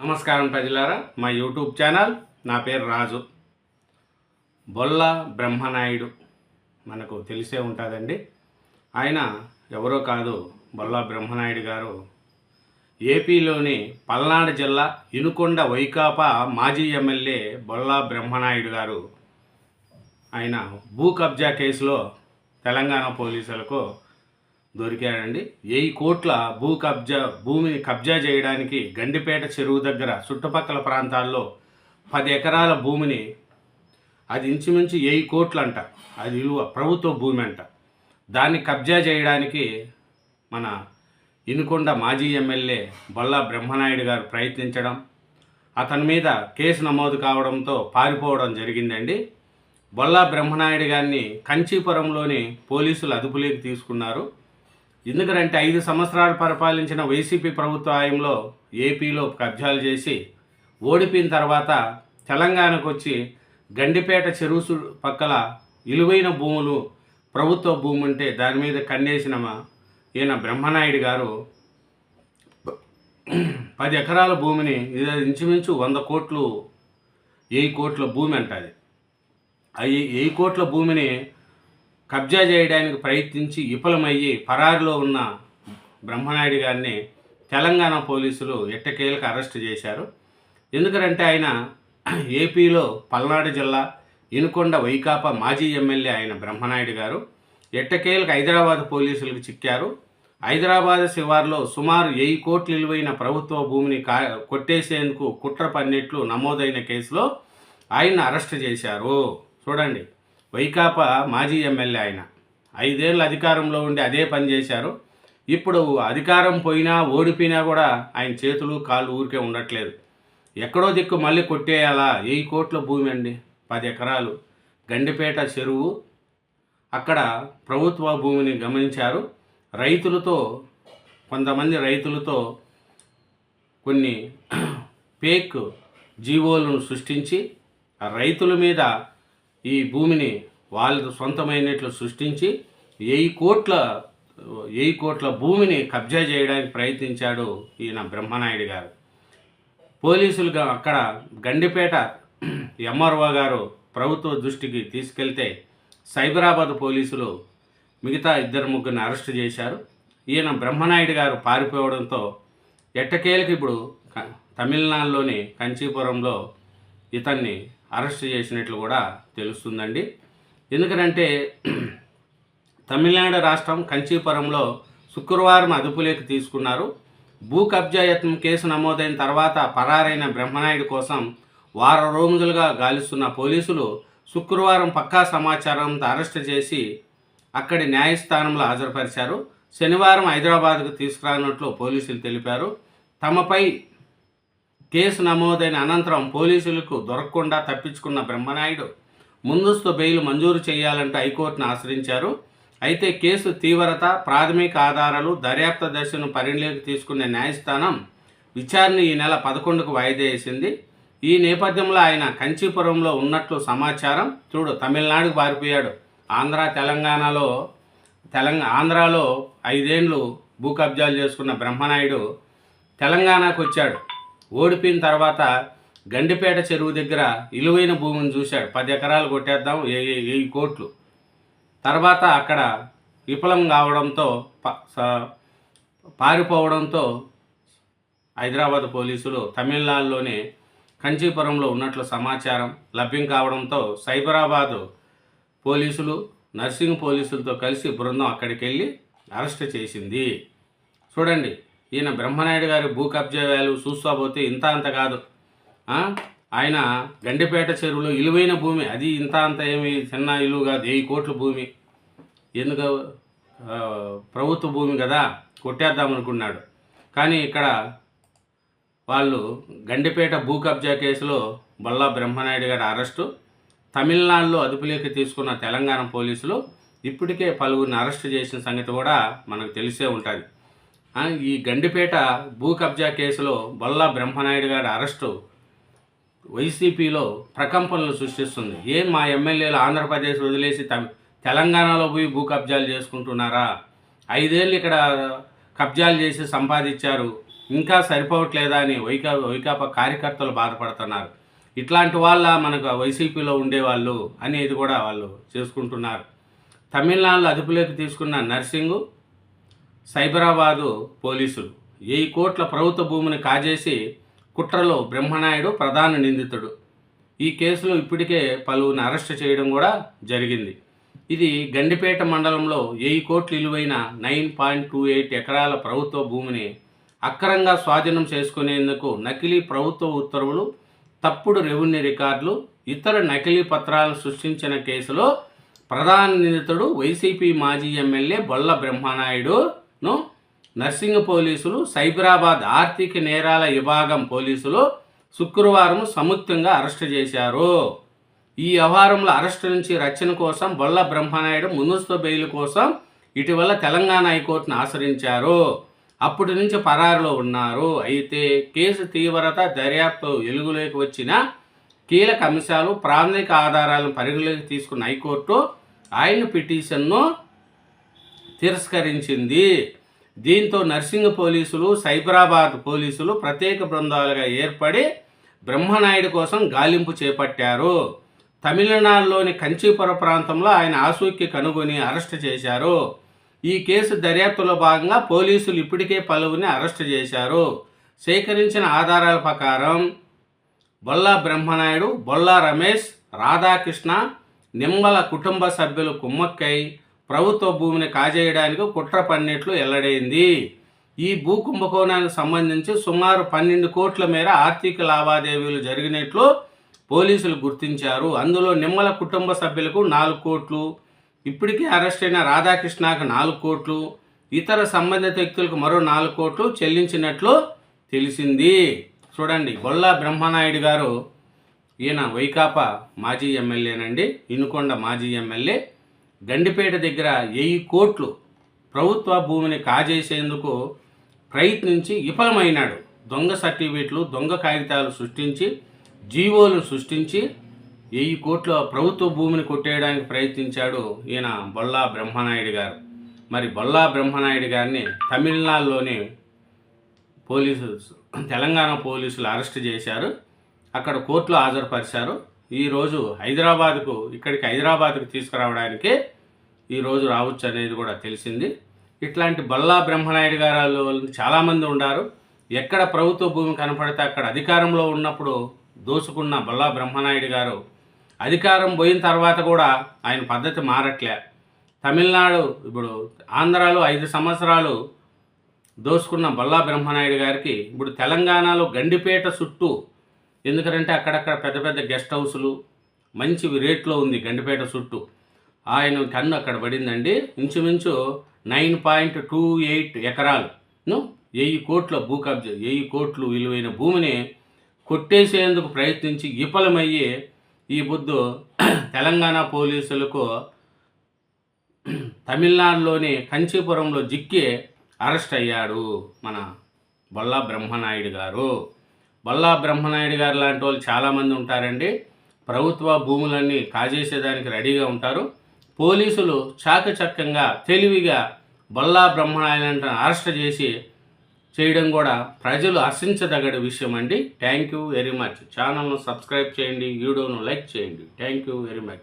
నమస్కారం ప్రజలారా, మా యూట్యూబ్ ఛానల్. నా పేరు రాజు. బొల్ల బ్రహ్మనాయుడు మనకు తెలిసే ఉంటుందండి. ఆయన ఎవరో కాదు, బొల్ల బ్రహ్మనాయుడు గారు ఏపీలోని పల్నాడు జిల్లా ఇనుకొండ వైకాపా మాజీ ఎమ్మెల్యే బొల్ల బ్రహ్మనాయుడు గారు. ఆయన భూ కబ్జా కేసులో తెలంగాణ పోలీసులకు దొరికాడండి. 1000 కోట్ల భూమిని కబ్జా చేయడానికి గండిపేట చెరువు దగ్గర చుట్టుపక్కల ప్రాంతాల్లో 10 ఎకరాల భూమిని, అది ఇంచుమించు 1000 కోట్లు అంట, అది విలువ, ప్రభుత్వ భూమి అంట, దాన్ని కబ్జా చేయడానికి మన ఇనుకొండ మాజీ ఎమ్మెల్యే బొల్ల బ్రహ్మనాయుడు గారు ప్రయత్నించడం, అతని మీద కేసు నమోదు కావడంతో పారిపోవడం జరిగిందండి. బొల్ల బ్రహ్మనాయుడు గారిని కంచీపురంలోని పోలీసులు అదుపులోకి తీసుకున్నారు. ఎందుకంటే 5 సంవత్సరాలు పరిపాలించిన వైసీపీ ప్రభుత్వ హయాంలో ఏపీలో కబ్జాలు చేసి ఓడిపోయిన తర్వాత తెలంగాణకు వచ్చి గండిపేట చెరువు పక్కల విలువైన భూములు, ప్రభుత్వ భూమి ఉంటే దాని మీద కన్నేసిన ఈయన బ్రహ్మనాయుడు గారు 10 ఎకరాల భూమిని, ఇది ఇంచుమించు 100 కోట్లు, 1000 కోట్ల భూమి అంటది. ఆ 1000 కోట్ల భూమిని కబ్జా చేయడానికి ప్రయత్నించి విఫలమయ్యి పరారిలో ఉన్న బ్రహ్మనాయుడు గారిని తెలంగాణ పోలీసులు ఎట్టకేలకు అరెస్ట్ చేశారు. ఎందుకంటే ఆయన ఏపీలో పల్నాడు జిల్లా ఇనుకొండ వైకాపా మాజీ ఎమ్మెల్యే ఆయన బ్రహ్మనాయుడు గారు ఎట్టకేలకు హైదరాబాద్ పోలీసులకు చిక్కారు. హైదరాబాద్ శివార్లో సుమారు 1000 కోట్ల విలువైన ప్రభుత్వ భూమిని కొట్టేసేందుకు కుట్ర పన్నిట్లు నమోదైన కేసులో ఆయన అరెస్ట్ చేశారు. చూడండి, వైకాపా మాజీ ఎమ్మెల్యే ఆయన 5 ఏళ్ళు అధికారంలో ఉండి అదే పని చేశారు. ఇప్పుడు అధికారం పోయినా ఓడిపోయినా కూడా ఆయన చేతులు కాళ్ళు ఊరికే ఉండట్లేదు. ఎక్కడో దిక్కు మళ్ళీ కొట్టేయాలా. 1000 కోట్ల భూమి అండి, 10 ఎకరాలు గండిపేట చెరువు. అక్కడ ప్రభుత్వ భూమిని గమనించారు. కొంతమంది రైతులతో కొన్ని ఫేక్ జీవోలను సృష్టించి ఆ రైతుల మీద ఈ భూమిని వాళ్ళ సొంతమైనట్లు సృష్టించి 1000 కోట్ల భూమిని కబ్జా చేయడానికి ప్రయత్నించాడు ఈయన బ్రహ్మనాయుడు గారు. పోలీసులుగా అక్కడ గండిపేట ఎంఆర్ఓ గారు ప్రభుత్వ దృష్టికి తీసుకెళ్తే సైబరాబాద్ పోలీసులు మిగతా 2-3 అరెస్ట్ చేశారు. ఈయన బ్రహ్మనాయుడు గారు పారిపోవడంతో ఎట్టకేలకు ఇప్పుడు తమిళనాడులోని కంచీపురంలో ఇతన్ని అరెస్ట్ చేసినట్లు కూడా తెలుస్తుందండి. ఎందుకంటే తమిళనాడు రాష్ట్రం కంచీపురంలో శుక్రవారం అదుపులోకి తీసుకున్నారు. భూ కబ్జా యత్నం కేసు నమోదైన తర్వాత పరారైన బ్రహ్మనాయుడు కోసం వారం రోజులుగా గాలిస్తున్న పోలీసులు శుక్రవారం పక్కా సమాచారంతో అరెస్ట్ చేసి అక్కడి న్యాయస్థానంలో హాజరుపరిచారు. శనివారం హైదరాబాద్కు తీసుకురానున్నట్లు పోలీసులు తెలిపారు. తమపై కేసు నమోదైన అనంతరం పోలీసులకు దొరకకుండా తప్పించుకున్న బ్రహ్మనాయుడు ముందస్తు బెయిల్ మంజూరు చేయాలంటూ హైకోర్టును ఆశ్రయించారు. అయితే కేసు తీవ్రత, ప్రాథమిక ఆధారాలు, దర్యాప్తు దశను పరిగణలోకి తీసుకునే న్యాయస్థానం విచారణ ఈ నెల 11కు వాయిదా వేసింది. ఈ నేపథ్యంలో ఆయన కంచీపురంలో ఉన్నట్లు సమాచారం. తమిళనాడుకు పారిపోయాడు. ఆంధ్రాలో 5 ఏళ్ళు భూ కబ్జాలు చేసుకున్న బ్రహ్మనాయుడు తెలంగాణకు వచ్చాడు. ఓడిపోయిన తర్వాత గండిపేట చెరువు దగ్గర విలువైన భూమిని చూశాడు. 10 ఎకరాలు కొట్టేద్దాం, 1000 కోట్లు. తర్వాత అక్కడ విఫలం కావడంతో పారిపోవడంతో హైదరాబాద్ పోలీసులు తమిళనాడులోని కంచీపురంలో ఉన్నట్లు సమాచారం లభ్యం కావడంతో సైబరాబాద్ పోలీసులు, నర్సింగ్ పోలీసులతో కలిసి బృందం అక్కడికి వెళ్ళి అరెస్ట్ చేసింది. చూడండి, ఈయన బ్రహ్మనాయుడు గారి భూ కబ్జా వాల్యూ చూస్తాపోతే ఇంత అంత కాదు. ఆయన గండిపేట చెరువులో విలువైన భూమి, అది ఇంత అంత ఏమి చిన్న విలువ కాదు, 1000 కోట్ల భూమి. ఎందుకు ప్రభుత్వ భూమి కదా, కొట్టేద్దామనుకున్నాడు. కానీ ఇక్కడ వాళ్ళు గండిపేట భూ కబ్జా కేసులో బొల్ల బ్రహ్మనాయుడు గారి అరెస్టు, తమిళనాడులో అదుపులోకి తీసుకున్న తెలంగాణ పోలీసులు ఇప్పటికే పలువురిని అరెస్ట్ చేసిన సంగతి కూడా మనకు తెలిసే ఉంటుంది. ఈ గండిపేట భూ కబ్జా కేసులో బొల్ల బ్రహ్మనాయుడు గారి అరెస్టు వైసీపీలో ప్రకంపనలు సృష్టిస్తుంది. మా ఎమ్మెల్యేలు ఆంధ్రప్రదేశ్ వదిలేసి తెలంగాణలో పోయి భూ కబ్జాలు చేసుకుంటున్నారా? 5 ఏళ్ళు ఇక్కడ కబ్జాలు చేసి సంపాదించారు. ఇంకా సరిపోవట్లేదా అని వైకాపా కార్యకర్తలు బాధపడుతున్నారు. ఇట్లాంటి వాళ్ళ మనకు వైసీపీలో ఉండేవాళ్ళు అనేది కూడా వాళ్ళు చేసుకుంటున్నారు. తమిళనాడులో అదుపులోకి తీసుకున్న నర్సింగు, సైబరాబాదు పోలీసులు 1000 కోట్ల ప్రభుత్వ భూమిని కాజేసి కుట్రలో బ్రహ్మనాయుడు ప్రధాన నిందితుడు. ఈ కేసులో ఇప్పటికే పలువురిని అరెస్ట్ చేయడం కూడా జరిగింది. ఇది గండిపేట మండలంలో 1000 కోట్ల విలువైన 9.28 ఎకరాల ప్రభుత్వ భూమిని అక్రమంగా స్వాధీనం చేసుకునేందుకు నకిలీ ప్రభుత్వ ఉత్తర్వులు, తప్పుడు రెవెన్యూ రికార్డులు, ఇతర నకిలీ పత్రాలను సృష్టించిన కేసులో ప్రధాన నిందితుడు వైసీపీ మాజీ ఎమ్మెల్యే బొల్ల బ్రహ్మనాయుడును నర్సింగ్ పోలీసులు, సైబరాబాద్ ఆర్థిక నేరాల విభాగం పోలీసులు శుక్రవారం సంయుక్తంగా అరెస్టు చేశారు. ఈ వ్యవహారంలో అరెస్టు నుంచి రక్షణ కోసం బొల్ల బ్రహ్మనాయుడు ముందస్తు బెయిల్ కోసం ఇటీవల తెలంగాణ హైకోర్టును ఆశ్రయించారు. అప్పటి నుంచి పరారులో ఉన్నారు. అయితే కేసు తీవ్రత, దర్యాప్తు వెలుగులోకి వచ్చిన కీలక అంశాలు, ప్రాథమిక ఆధారాలను పరిగణలోకి తీసుకున్న హైకోర్టు ఆయన పిటిషన్ను తిరస్కరించింది. దీంతో నర్సింగ్ పోలీసులు, సైబరాబాద్ పోలీసులు ప్రత్యేక బృందాలుగా ఏర్పడి బ్రహ్మనాయుడు కోసం గాలింపు చేపట్టారు. తమిళనాడులోని కంచీపురం ప్రాంతంలో ఆయన ఆసూక్కి కనుగొని అరెస్టు చేశారు. ఈ కేసు దర్యాప్తులో భాగంగా పోలీసులు ఇప్పటికే పలువురిని అరెస్టు చేశారు. సేకరించిన ఆధారాల ప్రకారం బొల్లా బ్రహ్మనాయుడు, బొల్లా రమేష్, రాధాకృష్ణ, నిమ్మల కుటుంబ సభ్యులు కుమ్మక్కై ప్రభుత్వ భూమిని కాజేయడానికి కుట్ర పన్నిట్లు వెల్లడైంది. ఈ భూ కుంభకోణానికి సంబంధించి సుమారు 12 కోట్ల మేర ఆర్థిక లావాదేవీలు జరిగినట్లు పోలీసులు గుర్తించారు. అందులో నిమ్మల కుటుంబ సభ్యులకు 4 కోట్లు, ఇప్పటికే అరెస్ట్ అయిన రాధాకృష్ణకు 4 కోట్లు, ఇతర సంబంధిత వ్యక్తులకు మరో 4 కోట్లు చెల్లించినట్లు తెలిసింది. చూడండి, బొల్లా బ్రహ్మనాయుడు గారు ఈయన వైకాపా మాజీ ఎమ్మెల్యేనండి, ఇనుకొండ మాజీ ఎమ్మెల్యే. గండిపేట దగ్గర 1000 కోట్లు ప్రభుత్వ భూమిని కాజేసేందుకు ప్రయత్నించి విఫలమైనాడు. దొంగ సర్టిఫికేట్లు, దొంగ కాగితాలు సృష్టించి, జీవోలను సృష్టించి 1000 కోట్ల ప్రభుత్వ భూమిని కొట్టేయడానికి ప్రయత్నించాడు ఈయన బొల్లా బ్రహ్మనాయుడు గారు. మరి బొల్లా బ్రహ్మనాయుడు గారిని తమిళనాడులోని తెలంగాణ పోలీసులు అరెస్ట్ చేశారు. అక్కడ కోర్టులో హాజరుపరిచారు. ఈరోజు హైదరాబాద్కు తీసుకురావడానికి ఈరోజు రావచ్చు అనేది కూడా తెలిసింది. ఇట్లాంటి బొల్లా బ్రహ్మనాయుడు గారు చాలామంది ఉన్నారు. ఎక్కడ ప్రభుత్వ భూమి కనపడితే అక్కడ అధికారంలో ఉన్నప్పుడు దోసుకున్న బొల్లా బ్రహ్మనాయుడు గారు అధికారం పోయిన తర్వాత కూడా ఆయన పద్ధతి మారట్లే. తమిళనాడు, ఇప్పుడు ఆంధ్రాలో 5 సంవత్సరాలు దోసుకున్న బొల్లా బ్రహ్మనాయుడు గారికి ఇప్పుడు తెలంగాణలో గండిపేట చుట్టూ, ఎందుకంటే అక్కడక్కడ పెద్ద పెద్ద గెస్ట్ హౌసులు మంచి రేట్లో ఉంది గండిపేట చుట్టూ. ఆయన కన్ను అక్కడ పడిందండి. ఇంచుమించు 9.28 ఎకరాలను 1000 కోట్ల భూ కబ్జా, 1000 కోట్లు విలువైన భూమిని కొట్టేసేందుకు ప్రయత్నించి విఫలమయ్యి ఈ బుద్ధు తెలంగాణ పోలీసులకు తమిళనాడులోని కంచీపురంలో జిక్కి అరెస్ట్ అయ్యాడు మన బొల్లా బ్రహ్మనాయుడు గారు. బొల్లా బ్రహ్మనాయుడు గారు లాంటి వాళ్ళు చాలామంది ఉంటారండి. ప్రభుత్వ భూములన్నీ కాజేసేదానికి రెడీగా ఉంటారు. పోలీసులు చాకచక్యంగా, తెలివిగా బొల్లా బ్రహ్మనాయుడు అరెస్ట్ చేయడం కూడా ప్రజలు హర్షించదగడ విషయం అండి. Thank you very much. ఛానల్ను సబ్స్క్రైబ్ చేయండి, వీడియోను లైక్ చేయండి. Thank you very much.